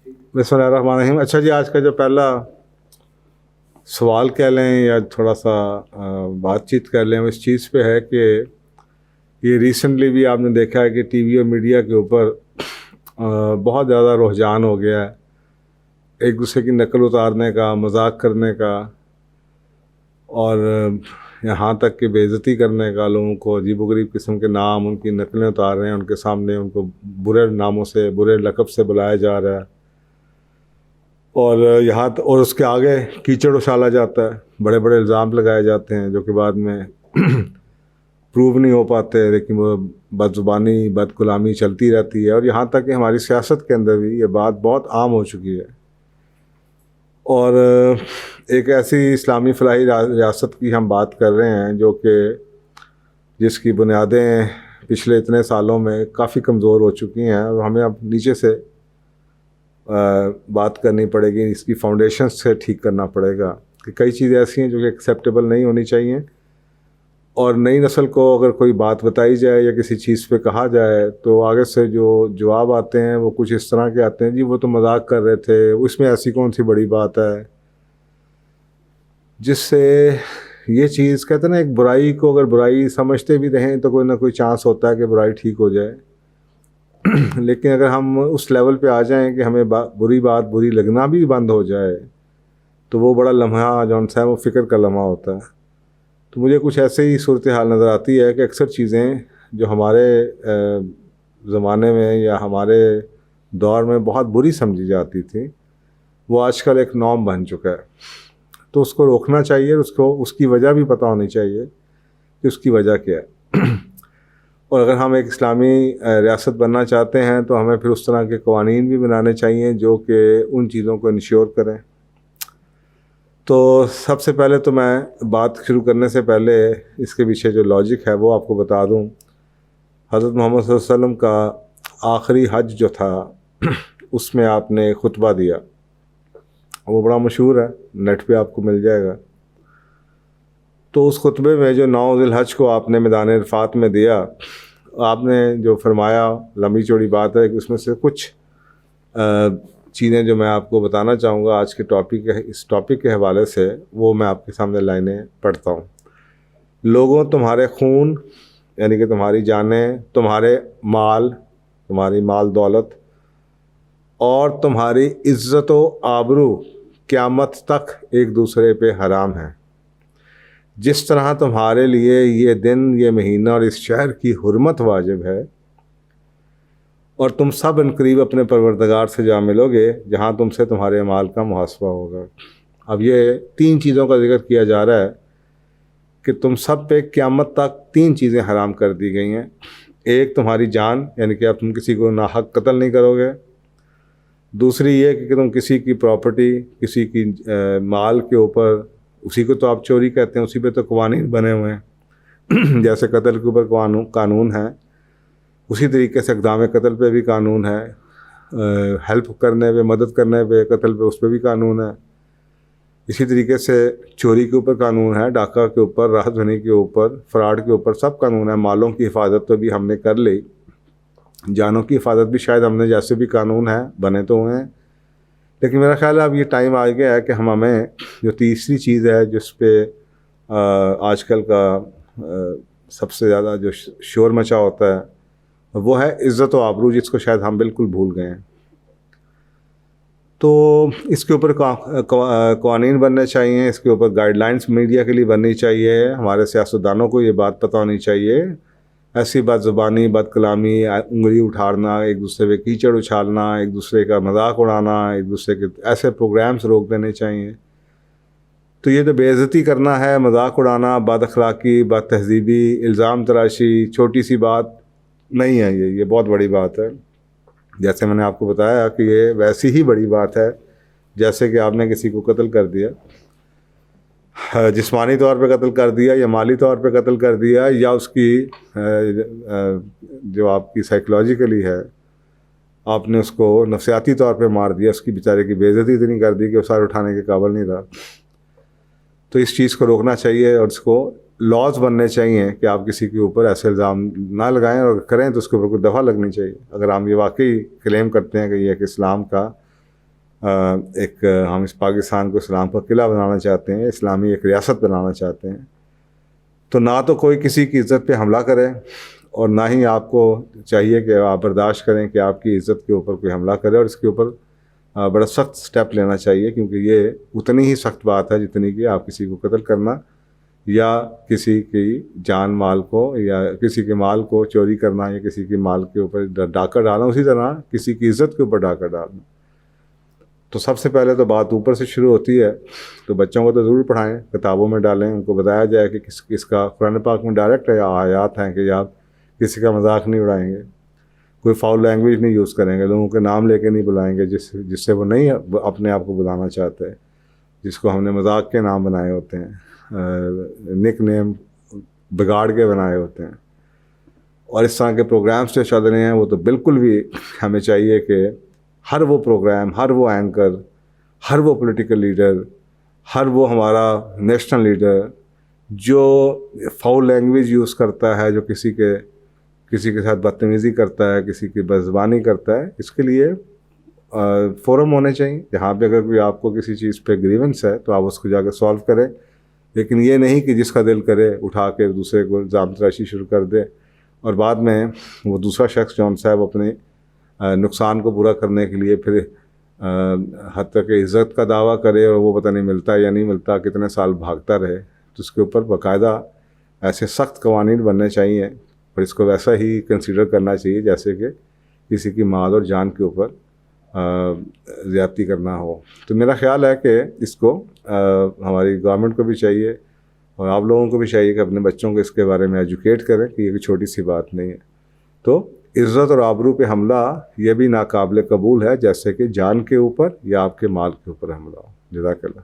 بسم اللہ الرحمن الرحیم. اچھا جی، آج کا جو پہلا سوال کہہ لیں یا تھوڑا سا بات چیت کر لیں، وہ اس چیز پہ ہے کہ یہ ریسنٹلی بھی آپ نے دیکھا ہے کہ ٹی وی اور میڈیا کے اوپر بہت زیادہ رجحان ہو گیا ہے ایک دوسرے کی نقل اتارنے کا، مذاق کرنے کا، اور یہاں تک کہ بے عزتی کرنے کا. لوگوں کو عجیب و غریب قسم کے نام، ان کی نقلیں اتار رہے ہیں، ان کے سامنے ان کو برے ناموں سے، برے لقب سے بلایا جا رہا ہے، اور اور اس کے آگے کیچڑ اچھالا جاتا ہے، بڑے بڑے الزام لگائے جاتے ہیں جو کہ بعد میں پروو نہیں ہو پاتے، لیکن وہ بد زبانی، بد کلامی چلتی رہتی ہے. اور یہاں تک کہ ہماری سیاست کے اندر بھی یہ بات بہت عام ہو چکی ہے. اور ایک ایسی اسلامی فلاحی ریاست کی ہم بات کر رہے ہیں جو کہ جس کی بنیادیں پچھلے اتنے سالوں میں کافی کمزور ہو چکی ہیں، اور ہمیں اب نیچے سے بات کرنی پڑے گی، اس کی فاؤنڈیشن سے ٹھیک کرنا پڑے گا کہ کئی چیزیں ایسی ہیں جو کہ ایکسیپٹیبل نہیں ہونی چاہیے. اور نئی نسل کو اگر کوئی بات بتائی جائے یا کسی چیز پہ کہا جائے تو آگے سے جو جواب آتے ہیں وہ کچھ اس طرح کے آتے ہیں، جی وہ تو مذاق کر رہے تھے، اس میں ایسی کون سی بڑی بات ہے. جس سے یہ چیز کہتے ہیں نا، ایک برائی کو اگر برائی سمجھتے بھی رہیں تو کوئی نہ کوئی چانس ہوتا ہے کہ برائی ٹھیک ہو جائے. لیکن اگر ہم اس لیول پہ آ جائیں کہ ہمیں بری بات بری لگنا بھی بند ہو جائے تو وہ بڑا لمحہ جو ہے وہ فکر کا لمحہ ہوتا ہے. تو مجھے کچھ ایسے ہی صورتحال نظر آتی ہے کہ اکثر چیزیں جو ہمارے زمانے میں یا ہمارے دور میں بہت بری سمجھی جاتی تھیں، وہ آج کل ایک نارم بن چکا ہے. تو اس کو روکنا چاہیے، اس کی وجہ بھی پتہ ہونی چاہیے کہ اس کی وجہ کیا ہے. اور اگر ہم ایک اسلامی ریاست بننا چاہتے ہیں تو ہمیں پھر اس طرح کے قوانین بھی بنانے چاہیے جو کہ ان چیزوں کو انشور کریں. تو سب سے پہلے تو میں بات شروع کرنے سے پہلے اس کے پیچھے جو لاجک ہے وہ آپ کو بتا دوں. حضرت محمد صلی اللہ علیہ وسلم کا آخری حج جو تھا اس میں آپ نے خطبہ دیا، وہ بڑا مشہور ہے، نیٹ پہ آپ کو مل جائے گا. تو اس خطبے میں جو 9 ذی الحج کو آپ نے میدان عرفات میں دیا، آپ نے جو فرمایا، لمبی چوڑی بات ہے کہ اس میں سے کچھ چیزیں جو میں آپ کو بتانا چاہوں گا آج کے اس ٹاپک کے حوالے سے، وہ میں آپ کے سامنے لائنیں پڑھتا ہوں. لوگوں، تمہارے خون یعنی کہ تمہاری جانیں، تمہارے مال، تمہاری مال دولت، اور تمہاری عزت و آبرو قیامت تک ایک دوسرے پہ حرام ہے. جس طرح تمہارے لیے یہ دن، یہ مہینہ اور اس شہر کی حرمت واجب ہے، اور تم سب انقریب اپنے پروردگار سے جا ملو گے جہاں تم سے تمہارے اعمال کا محاسبہ ہوگا. اب یہ 3 چیزوں کا ذکر کیا جا رہا ہے کہ تم سب پہ قیامت تک 3 چیزیں حرام کر دی گئی ہیں. ایک تمہاری جان، یعنی کہ اب تم کسی کو ناحق قتل نہیں کرو گے. دوسری یہ کہ تم کسی کی پراپرٹی، کسی کی مال کے اوپر، اسی کو تو آپ چوری کہتے ہیں، اسی پہ تو قوانین بنے ہوئے ہیں. جیسے قتل کے اوپر قانون ہے، اسی طریقے سے اقدام قتل پہ بھی قانون ہے، ہیلپ کرنے پہ، مدد کرنے پہ، قتل پہ، اس پہ بھی قانون ہے. اسی طریقے سے چوری کے اوپر قانون ہے، ڈاکہ کے اوپر، راہ دھنی کے اوپر، فراڈ کے اوپر سب قانون ہے. مالوں کی حفاظت تو بھی ہم نے کر لی، جانوں کی حفاظت بھی شاید ہم نے جیسے بھی قانون ہیں بنے تو ہوئے ہیں. لیکن میرا خیال ہے اب یہ ٹائم آ گیا ہے کہ ہمیں جو تیسری چیز ہے جس پہ آج کل کا سب سے زیادہ جو شور مچا ہوتا ہے وہ ہے عزت و آبرو، جس کو شاید ہم بالکل بھول گئے ہیں. تو اس کے اوپر قوانین بننے چاہیے، اس کے اوپر گائیڈ لائنس میڈیا کے لیے بننی چاہیے. ہمارے سیاستدانوں کو یہ بات پتہ ہونی چاہیے. ایسی بد زبانی، بد کلامی، انگلی اٹھانا، ایک دوسرے پہ کیچڑ اچھالنا، ایک دوسرے کا مذاق اڑانا، ایک دوسرے کے ایسے پروگرامز روک دینے چاہیے. تو یہ جو بے عزتی کرنا ہے، مذاق اڑانا، بد اخلاقی، بد تہذیبی، الزام تراشی، چھوٹی سی بات نہیں ہے، یہ بہت بڑی بات ہے. جیسے میں نے آپ کو بتایا کہ یہ ویسی ہی بڑی بات ہے جیسے کہ آپ نے کسی کو قتل کر دیا، جسمانی طور پہ قتل کر دیا یا مالی طور پہ قتل کر دیا، یا اس کی جو آپ کی سائیکولوجیکلی ہے، آپ نے اس کو نفسیاتی طور پہ مار دیا، اس کی بیچارے کی بے عزتی اتنی کر دی کہ وہ سر اٹھانے کے قابل نہیں رہا. تو اس چیز کو روکنا چاہیے، اور اس کو لاز بننے چاہیے کہ آپ کسی کے اوپر ایسے الزام نہ لگائیں، اور کریں تو اس کے اوپر کوئی دفعہ لگنی چاہیے. اگر ہم یہ واقعی کلیم کرتے ہیں کہ یہ ایک اسلام کا ایک ہم اس پاکستان کو اسلام کا قلعہ بنانا چاہتے ہیں، اسلامی ایک ریاست بنانا چاہتے ہیں، تو نہ تو کوئی کسی کی عزت پہ حملہ کرے اور نہ ہی آپ کو چاہیے کہ آپ برداشت کریں کہ آپ کی عزت کے اوپر کوئی حملہ کرے، اور اس کے اوپر بڑا سخت سٹیپ لینا چاہیے، کیونکہ یہ اتنی ہی سخت بات ہے جتنی کہ آپ کسی کو قتل کرنا یا کسی کی جان مال کو یا کسی کے مال کو چوری کرنا یا کسی کے مال کے اوپر ڈاکہ ڈالنا، اسی طرح کسی کی عزت کے اوپر ڈاکہ ڈالنا۔ تو سب سے پہلے تو بات اوپر سے شروع ہوتی ہے، تو بچوں کو تو ضرور پڑھائیں، کتابوں میں ڈالیں، ان کو بتایا جائے کہ کس کا قرآن پاک میں ڈائریکٹ آیات ہیں کہ آپ کسی کا مذاق نہیں اڑائیں گے، کوئی فاؤل لینگویج نہیں یوز کریں گے، لوگوں کے نام لے کے نہیں بلائیں گے جس سے وہ نہیں اپنے آپ کو بلانا چاہتے، جس کو ہم نے مذاق کے نام بنائے ہوتے ہیں، نک نیم بگاڑ کے بنائے ہوتے ہیں۔ اور اس طرح کے پروگرامز جو چل رہے ہیں وہ تو بالکل بھی ہمیں چاہیے کہ ہر وہ پروگرام، ہر وہ اینکر، ہر وہ پولیٹیکل لیڈر، ہر وہ ہمارا نیشنل لیڈر جو فاؤل لینگویج یوز کرتا ہے، جو کسی کے ساتھ بدتمیزی کرتا ہے، کسی کی بدزبانی کرتا ہے، اس کے لیے فورم ہونے چاہیے جہاں پہ اگر کوئی آپ کو کسی چیز پہ گریونس ہے تو آپ اس کو جا کے سالو کریں، لیکن یہ نہیں کہ جس کا دل کرے اٹھا کے دوسرے کو الزام تراشی شروع کر دے، اور بعد میں وہ دوسرا شخص جون صاحب اپنے نقصان کو پورا کرنے کے لیے پھر حتیٰ کہ عزت کا دعویٰ کرے اور وہ پتہ نہیں ملتا یا نہیں ملتا، کتنے سال بھاگتا رہے، تو اس کے اوپر باقاعدہ ایسے سخت قوانین بننے چاہیے اور اس کو ویسا ہی کنسیڈر کرنا چاہیے جیسے کہ کسی کی مال اور جان کے اوپر زیادتی کرنا ہو۔ تو میرا خیال ہے کہ اس کو ہماری گورنمنٹ کو بھی چاہیے اور آپ لوگوں کو بھی چاہیے کہ اپنے بچوں کو اس کے بارے میں ایجوکیٹ کریں کہ یہ کوئی چھوٹی سی بات نہیں ہے۔ تو عزت اور آبرو پہ حملہ یہ بھی ناقابل قبول ہے جیسے کہ جان کے اوپر یا آپ کے مال کے اوپر حملہ ہو۔ جزاک اللہ۔